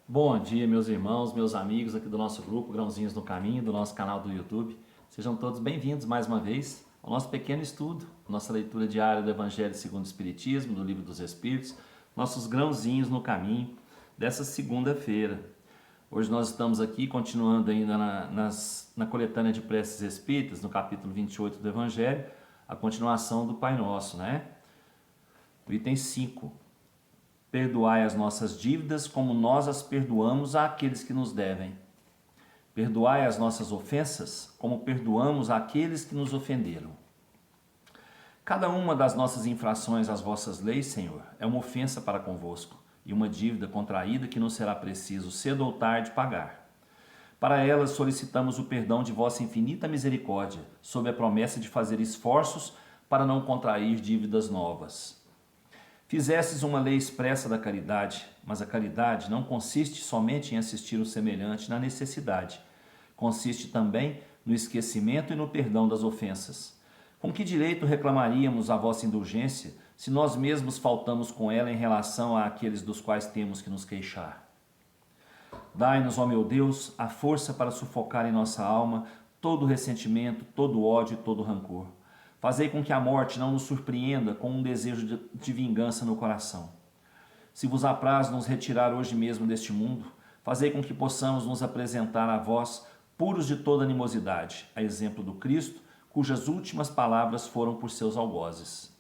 Bom dia, meus irmãos, meus amigos aqui do nosso grupo Grãozinhos no Caminho, do nosso canal do YouTube. Sejam todos bem-vindos mais uma vez ao nosso pequeno estudo, nossa leitura diária do Evangelho segundo o Espiritismo, do Livro dos Espíritos, nossos grãozinhos no caminho dessa segunda-feira. Hoje nós estamos aqui continuando ainda na coletânea de preces espíritas, no capítulo 28 do Evangelho, a continuação do Pai Nosso, né? O item 5. Perdoai as nossas dívidas como nós as perdoamos àqueles que nos devem. Perdoai as nossas ofensas como perdoamos àqueles que nos ofenderam. Cada uma das nossas infrações às vossas leis, Senhor, é uma ofensa para convosco e uma dívida contraída que nos será preciso cedo ou tarde pagar. Para elas solicitamos o perdão de vossa infinita misericórdia, sob a promessa de fazer esforços para não contrair dívidas novas. Fizestes uma lei expressa da caridade, mas a caridade não consiste somente em assistir o semelhante na necessidade. Consiste também no esquecimento e no perdão das ofensas. Com que direito reclamaríamos a vossa indulgência se nós mesmos faltamos com ela em relação àqueles dos quais temos que nos queixar? Dai-nos, ó meu Deus, a força para sufocar em nossa alma todo o ressentimento, todo o ódio e todo o rancor. Fazei com que a morte não nos surpreenda com um desejo de vingança no coração. Se vos apraz nos retirar hoje mesmo deste mundo, fazei com que possamos nos apresentar a vós puros de toda animosidade, a exemplo do Cristo, cujas últimas palavras foram por seus algozes.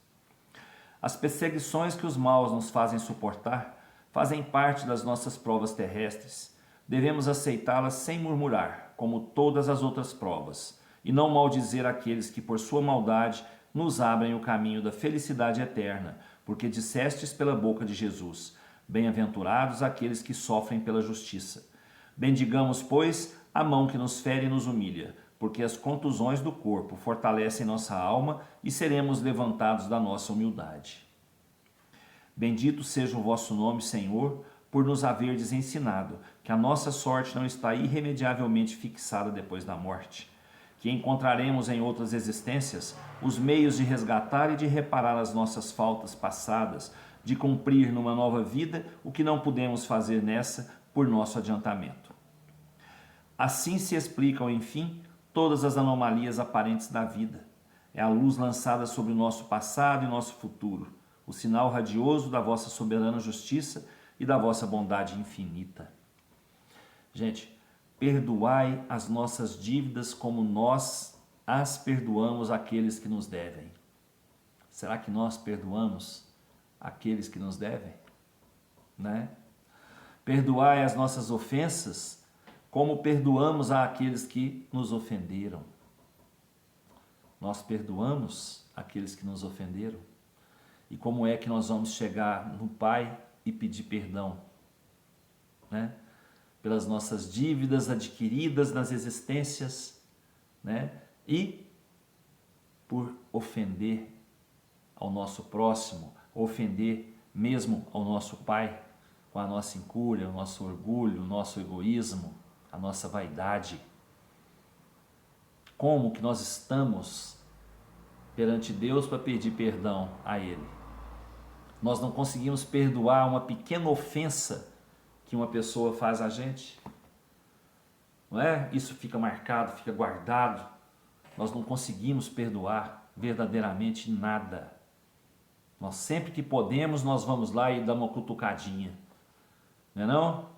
As perseguições que os maus nos fazem suportar fazem parte das nossas provas terrestres. Devemos aceitá-las sem murmurar, como todas as outras provas, e não maldizer aqueles que por sua maldade nos abrem o caminho da felicidade eterna, porque dissestes pela boca de Jesus: bem-aventurados aqueles que sofrem pela justiça. Bendigamos, pois, a mão que nos fere e nos humilha, porque as contusões do corpo fortalecem nossa alma e seremos levantados da nossa humildade. Bendito seja o vosso nome, Senhor, por nos haverdes ensinado que a nossa sorte não está irremediavelmente fixada depois da morte, que encontraremos em outras existências os meios de resgatar e de reparar as nossas faltas passadas, de cumprir numa nova vida o que não pudemos fazer nessa por nosso adiantamento. Assim se explicam, enfim, todas as anomalias aparentes da vida. É a luz lançada sobre o nosso passado e nosso futuro, o sinal radioso da vossa soberana justiça e da vossa bondade infinita. Gente, perdoai as nossas dívidas como nós as perdoamos àqueles que nos devem. Será que nós perdoamos aqueles que nos devem? Né? Perdoai as nossas ofensas como perdoamos àqueles que nos ofenderam. Nós perdoamos aqueles que nos ofenderam? E como é que nós vamos chegar no Pai e pedir perdão? Né? Pelas nossas dívidas adquiridas nas existências, né? E por ofender ao nosso próximo, ofender mesmo ao nosso Pai, com a nossa incúria, o nosso orgulho, o nosso egoísmo, a nossa vaidade. Como que nós estamos perante Deus para pedir perdão a Ele? Nós não conseguimos perdoar uma pequena ofensa que uma pessoa faz a gente, não é? Isso fica marcado, fica guardado. Nós não conseguimos perdoar verdadeiramente nada. Nós sempre que podemos, nós vamos lá e damos uma cutucadinha, não é não?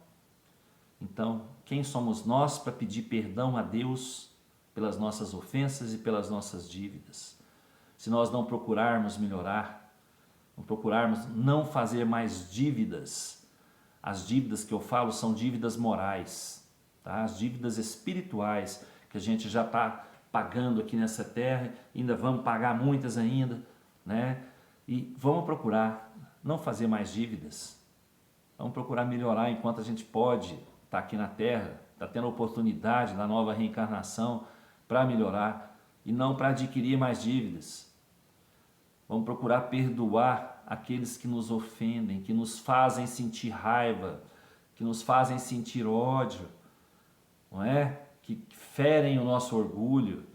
Então, quem somos nós para pedir perdão a Deus pelas nossas ofensas e pelas nossas dívidas? Se nós não procurarmos melhorar, não procurarmos não fazer mais dívidas. As dívidas que eu falo são dívidas morais, tá? As dívidas espirituais que a gente já está pagando aqui nessa terra, ainda vamos pagar muitas ainda, né? E vamos procurar não fazer mais dívidas, vamos procurar melhorar enquanto a gente pode estar aqui na terra, está tendo oportunidade na nova reencarnação para melhorar e não para adquirir mais dívidas. Vamos procurar perdoar aqueles que nos ofendem, que nos fazem sentir raiva, que nos fazem sentir ódio, não é? Que ferem o nosso orgulho.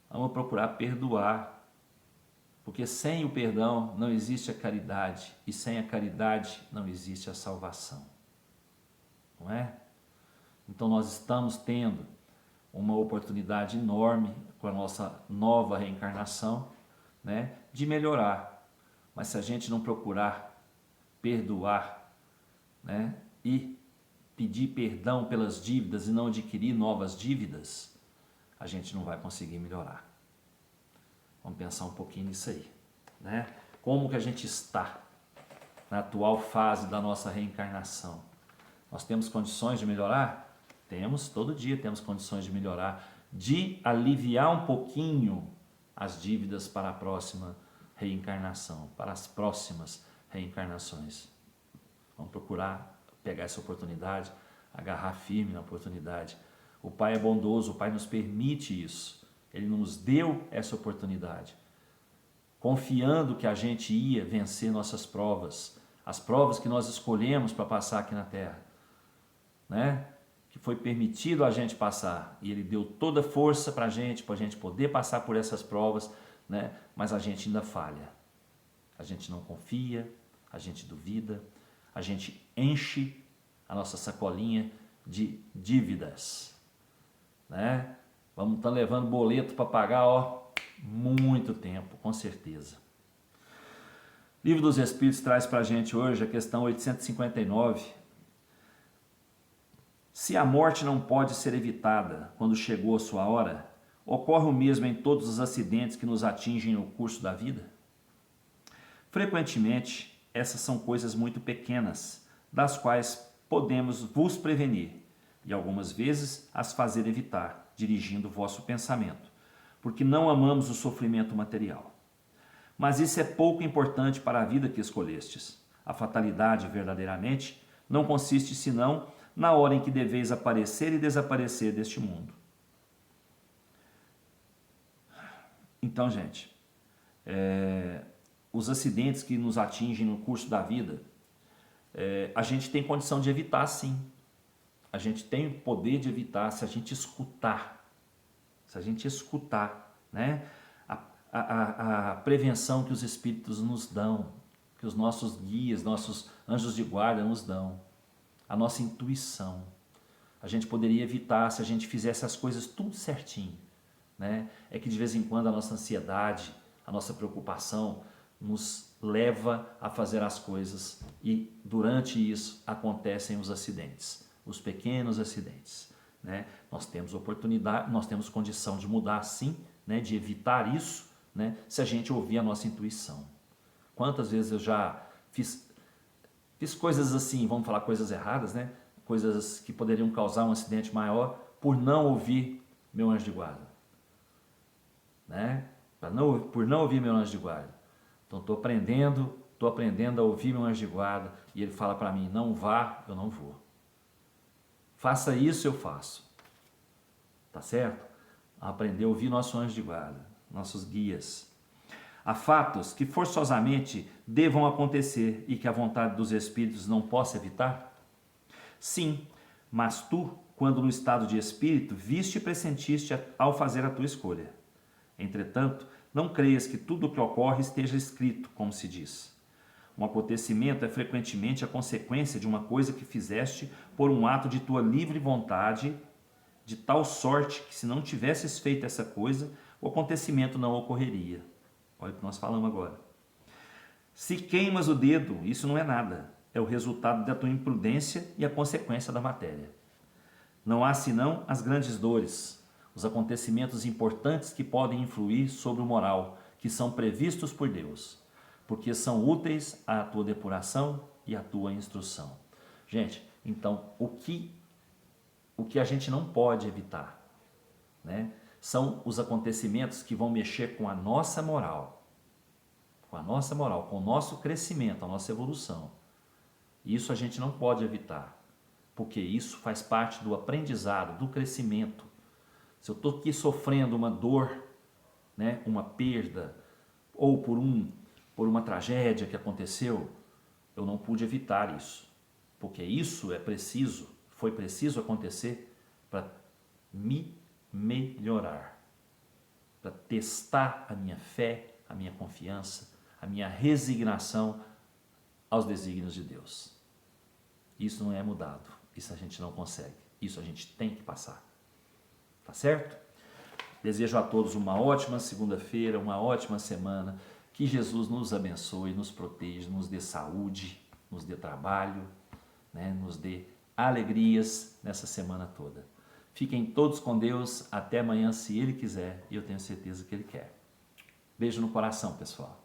Vamos procurar perdoar, porque sem o perdão não existe a caridade, e sem a caridade não existe a salvação. não é? Então nós estamos tendo uma oportunidade enorme com a nossa nova reencarnação, né, de melhorar. Mas se a gente não procurar perdoar, né, e pedir perdão pelas dívidas e não adquirir novas dívidas, a gente não vai conseguir melhorar. Vamos pensar um pouquinho nisso aí, né? Como que a gente está na atual fase da nossa reencarnação? Nós temos condições de melhorar? Temos, todo dia temos condições de melhorar, de aliviar um pouquinho as dívidas para a próxima reencarnação, para as próximas reencarnações. Vamos procurar pegar essa oportunidade, agarrar firme na oportunidade. O Pai é bondoso, o Pai nos permite isso. Ele nos deu essa oportunidade, confiando que a gente ia vencer nossas provas, as provas que nós escolhemos para passar aqui na Terra, né? Que foi permitido a gente passar, e Ele deu toda a força para a gente poder passar por essas provas, né? Mas a gente ainda falha, a gente não confia, a gente duvida, a gente enche a nossa sacolinha de dívidas, né? Vamos estar levando boleto para pagar, ó, muito tempo, com certeza. O Livro dos Espíritos traz para a gente hoje a questão 859. Se a morte não pode ser evitada quando chegou a sua hora, ocorre o mesmo em todos os acidentes que nos atingem no curso da vida? Frequentemente, essas são coisas muito pequenas, das quais podemos vos prevenir, e algumas vezes as fazer evitar, dirigindo o vosso pensamento, porque não amamos o sofrimento material. Mas isso é pouco importante para a vida que escolhestes. A fatalidade, verdadeiramente, não consiste senão na hora em que deveis aparecer e desaparecer deste mundo. Então, gente, os acidentes que nos atingem no curso da vida, a gente tem condição de evitar, sim. A gente tem o poder de evitar se a gente escutar. Se a gente escutar, né? A prevenção que os Espíritos nos dão, que os nossos guias, nossos anjos de guarda nos dão. A nossa intuição. A gente poderia evitar se a gente fizesse as coisas tudo certinho, né? É que de vez em quando a nossa ansiedade, a nossa preocupação nos leva a fazer as coisas e durante isso acontecem os acidentes, os pequenos acidentes, né? Nós temos oportunidade, nós temos condição de mudar sim, né? De evitar isso, né? Se a gente ouvir a nossa intuição. Quantas vezes eu já fiz coisas assim, vamos falar coisas erradas, né? Coisas que poderiam causar um acidente maior por não ouvir meu anjo de guarda, né? Por não ouvir meu anjo de guarda. Então estou aprendendo a ouvir meu anjo de guarda e ele fala para mim, não vá, eu não vou. Faça isso, eu faço. Tá certo? Aprender a ouvir nosso anjo de guarda, nossos guias. Há fatos que forçosamente devam acontecer e que a vontade dos Espíritos não possa evitar? Sim, mas tu, quando no estado de espírito, viste e pressentiste ao fazer a tua escolha. Entretanto, não creias que tudo o que ocorre esteja escrito, como se diz. Um acontecimento é frequentemente a consequência de uma coisa que fizeste por um ato de tua livre vontade, de tal sorte que se não tivesses feito essa coisa, o acontecimento não ocorreria. Olha o que nós falamos agora. Se queimas o dedo, isso não é nada. É o resultado da tua imprudência e a consequência da matéria. Não há senão as grandes dores, os acontecimentos importantes que podem influir sobre o moral, que são previstos por Deus, porque são úteis à tua depuração e à tua instrução. Gente, então, o que a gente não pode evitar, né? São os acontecimentos que vão mexer com a nossa moral, com o nosso crescimento, a nossa evolução. Isso a gente não pode evitar, porque isso faz parte do aprendizado, do crescimento. Se eu estou aqui sofrendo uma dor, né, uma perda, ou por uma tragédia que aconteceu, eu não pude evitar isso, porque isso foi preciso acontecer para me melhorar, para testar a minha fé, a minha confiança, a minha resignação aos desígnios de Deus. Isso não é mudado. Isso a gente não consegue. Isso a gente tem que passar. Tá certo? Desejo a todos uma ótima segunda-feira, uma ótima semana. Que Jesus nos abençoe, nos proteja, nos dê saúde, nos dê trabalho, né? Nos dê alegrias nessa semana toda. Fiquem todos com Deus. Até amanhã, se Ele quiser. E eu tenho certeza que Ele quer. Beijo no coração, pessoal.